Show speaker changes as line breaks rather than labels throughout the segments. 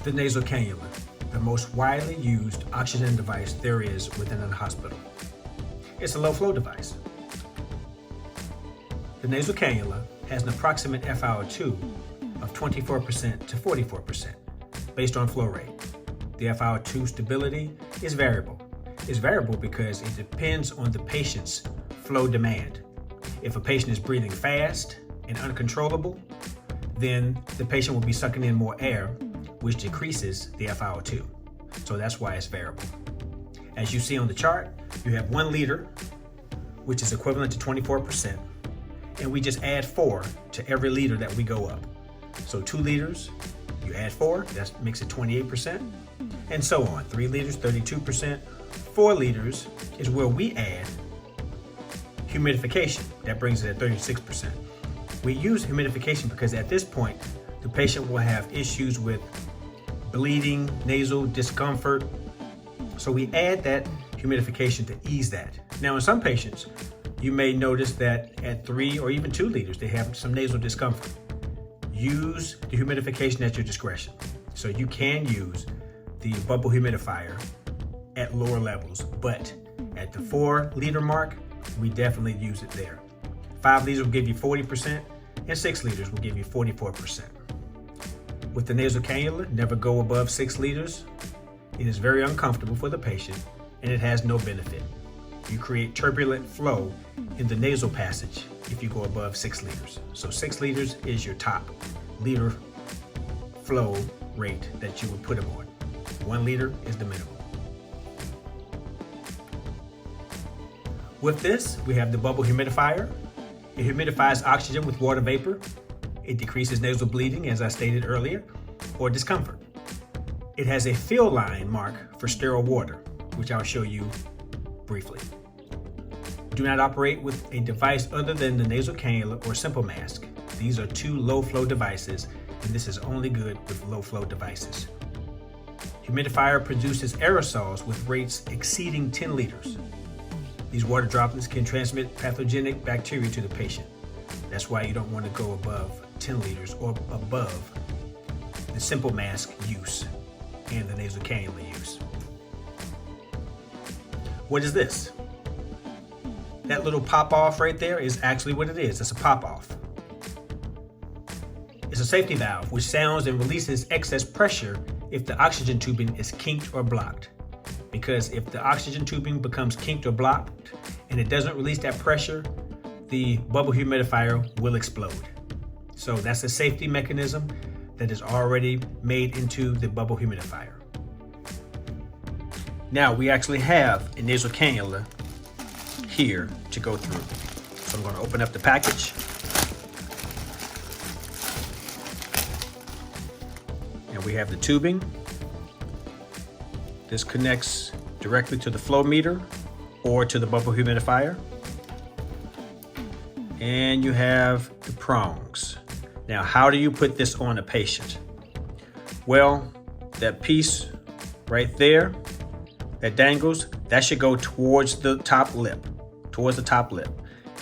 The nasal cannula, the most widely used oxygen device there is within a hospital. It's a low flow device. The nasal cannula has an approximate FiO2 of 24% to 44% based on flow rate. The FiO2 stability is variable. It's variable because it depends on the patient's flow demand. If a patient is breathing fast and uncontrollable, then the patient will be sucking in more air, which decreases the FiO2. So that's why it's variable. As you see on the chart, you have 1 liter, which is equivalent to 24%, and we just add 4 to every liter that we go up. So 2 liters, you add 4, that makes it 28%, and so on. 3 liters, 32%. 4 liters is where we add humidification. That brings it at 36%. We use humidification because at this point, the patient will have issues with bleeding, nasal discomfort. So we add that humidification to ease that. Now in some patients, you may notice that at 3 or even 2 liters, they have some nasal discomfort. Use the humidification at your discretion. So you can use the bubble humidifier at lower levels, but at the 4 liter mark, we definitely use it there. 5 liters will give you 40%, and 6 liters will give you 44%. With the nasal cannula, never go above 6 liters. It is very uncomfortable for the patient, and it has no benefit. You create turbulent flow in the nasal passage if you go above 6 liters. So 6 liters is your top liter flow rate that you would put them on. 1 liter is the minimum. With this, we have the bubble humidifier. It humidifies oxygen with water vapor. It decreases nasal bleeding, as I stated earlier, or discomfort. It has a fill line mark for sterile water, which I'll show you briefly. Do not operate with a device other than the nasal cannula or simple mask. These are 2 low flow devices, and this is only good with low flow devices. Humidifier produces aerosols with rates exceeding 10 liters. These water droplets can transmit pathogenic bacteria to the patient. That's why you don't want to go above 10 liters or above the simple mask use and the nasal cannula use. What is this? That little pop-off right there is actually what it is. It's a pop-off. It's a safety valve which sounds and releases excess pressure if the oxygen tubing is kinked or blocked. Because if the oxygen tubing becomes kinked or blocked and it doesn't release that pressure, the bubble humidifier will explode. So that's a safety mechanism that is already made into the bubble humidifier. Now we actually have a nasal cannula here to go through. So I'm going to open up the package. And we have the tubing. This connects directly to the flow meter or to the bubble humidifier. And you have the prongs. Now, how do you put this on a patient? Well, that piece right there that dangles, that should go towards the top lip,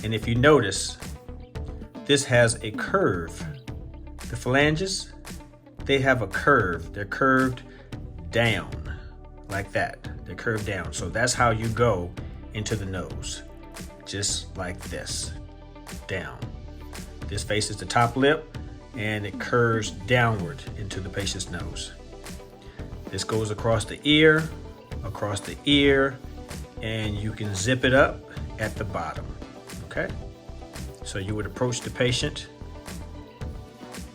And if you notice, this has a curve. The phalanges, they have a curve. They're curved down like that. They're curved down. So that's how you go into the nose, just like this, down. This faces the top lip and it curves downward into the patient's nose. This goes across the ear, and you can zip it up at the bottom, okay? So you would approach the patient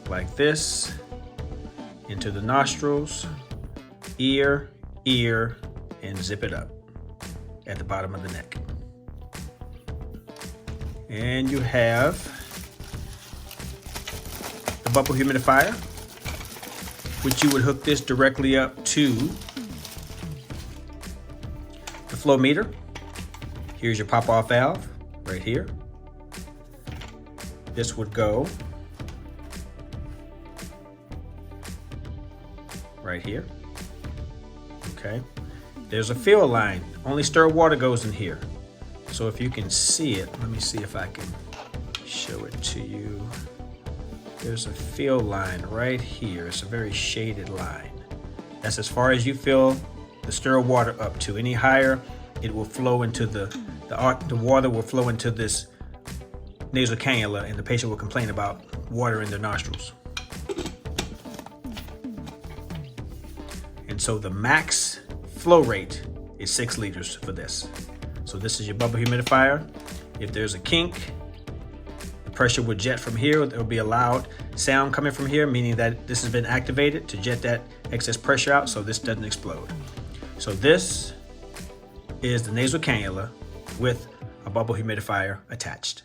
like this, into the nostrils, ear, and zip it up at the bottom of the neck. And you have the bubble humidifier, which you would hook this directly up to the flow meter. Here's your pop-off valve right here. This would go right here. Okay. There's a fill line. Only stir water goes in here. So if you can see it, let me see if I can show it to you. There's a fill line right here. It's a very shaded line. That's as far as you fill the stir water up to. Any higher, it will flow into the water will flow into this nasal cannula, and the patient will complain about water in their nostrils. And so the max flow rate is 6 liters for this. So this is your bubble humidifier. If there's a kink, the pressure will jet from here. There will be a loud sound coming from here, meaning that this has been activated to jet that excess pressure out so this doesn't explode. So this is the nasal cannula with a bubble humidifier attached.